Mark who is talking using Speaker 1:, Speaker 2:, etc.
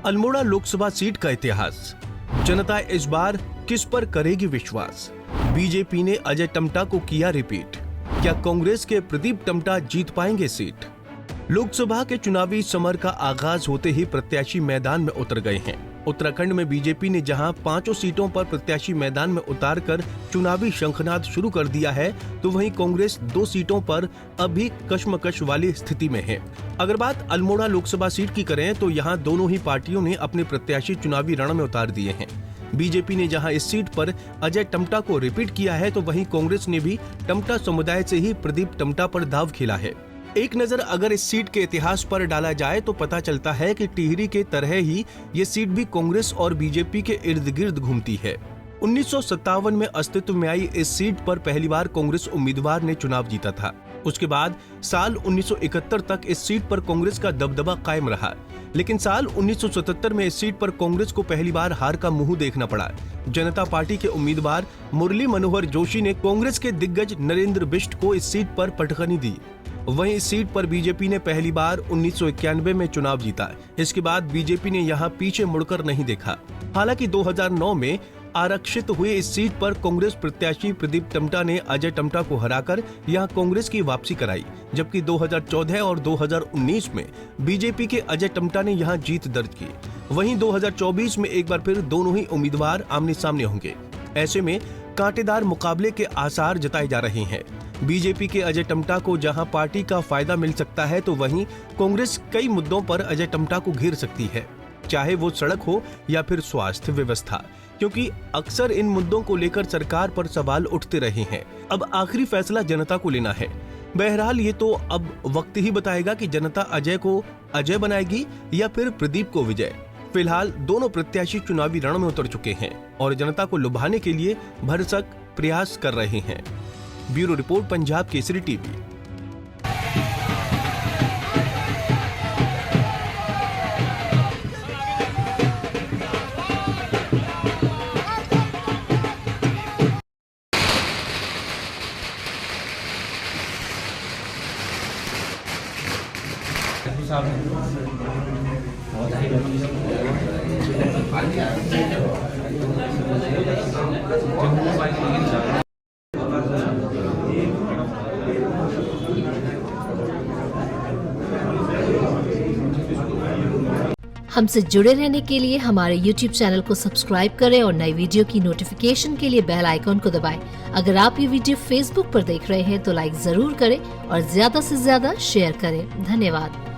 Speaker 1: Almora Lok Sabha seat का इतिहास, जनता इस बार किस पर करेगी विश्वास? बीजेपी ने अजय टम्टा को किया रिपीट, क्या कांग्रेस के प्रदीप टम्टा जीत पाएंगे सीट? लोकसभा के चुनावी समर का आगाज होते ही प्रत्याशी मैदान में उतर गए हैं। उत्तराखंड में बीजेपी ने जहां 5 सीटों पर प्रत्याशी मैदान में उतारकर चुनावी शंखनाद शुरू कर दिया है, तो वहीं कांग्रेस 2 सीटों पर अभी कश्मकश वाली स्थिति में है। अगर बात अल्मोड़ा लोकसभा सीट की करें तो यहां दोनों ही पार्टियों ने अपने प्रत्याशी चुनावी रण में उतार दिए हैं। बीजेपी ने जहां इस सीट पर अजय टम्टा को रिपीट किया है, तो वहीं कांग्रेस ने भी टम्टा समुदाय से ही प्रदीप टम्टा पर दाव खेला है। एक नजर अगर इस सीट के इतिहास पर डाला जाए तो पता चलता है कि टिहरी के तरह ही ये सीट भी कांग्रेस और बीजेपी के इर्द गिर्द घूमती है। 1957 में अस्तित्व में आई इस सीट पर पहली बार कांग्रेस उम्मीदवार ने चुनाव जीता था। उसके बाद साल 1971 तक इस सीट पर कांग्रेस का दबदबा कायम रहा, लेकिन साल 1977 में इस सीट पर कांग्रेस को पहली बार हार का मुंह देखना पड़ा। जनता पार्टी के उम्मीदवार मुरली मनोहर जोशी ने कांग्रेस के दिग्गज नरेंद्र बिष्ट को इस सीट पर पटखनी दी। वहीं इस सीट पर बीजेपी ने पहली बार 1991 में चुनाव जीता। इसके बाद बीजेपी ने यहां पीछे मुड़कर नहीं देखा। हालांकि 2009 में आरक्षित हुए इस सीट पर कांग्रेस प्रत्याशी प्रदीप टम्टा ने अजय टम्टा को हराकर यहां कांग्रेस की वापसी कराई, जबकि 2014 और 2019 में बीजेपी के अजय टम्टा ने यहां जीत दर्ज की। वहीं 2024 में एक बार फिर दोनों ही उम्मीदवार आमने सामने होंगे। ऐसे में कांटेदार मुकाबले के आसार जताए जा रहे हैं। बीजेपी के अजय टम्टा को जहां पार्टी का फायदा मिल सकता है, तो वहीं कांग्रेस कई मुद्दों पर अजय टम्टा को घेर सकती है, चाहे वो सड़क हो या फिर स्वास्थ्य व्यवस्था, क्योंकि अक्सर इन मुद्दों को लेकर सरकार पर सवाल उठते रहे हैं। अब आखिरी फैसला जनता को लेना है। बहरहाल ये तो अब वक्त ही बताएगा कि जनता अजय को अजय बनाएगी या फिर प्रदीप को विजय। फिलहाल दोनों प्रत्याशी चुनावी रण में उतर चुके हैं और जनता को लुभाने के लिए भरसक प्रयास कर रहे हैं। Bureau report, Punjab Kesari TV.
Speaker 2: हमसे जुड़े रहने के लिए हमारे YouTube चैनल को सब्सक्राइब करें और नई वीडियो की नोटिफिकेशन के लिए बेल आइकॉन को दबाएं। अगर आप ये वीडियो Facebook पर देख रहे हैं तो लाइक जरूर करें और ज्यादा से ज्यादा शेयर करें। धन्यवाद।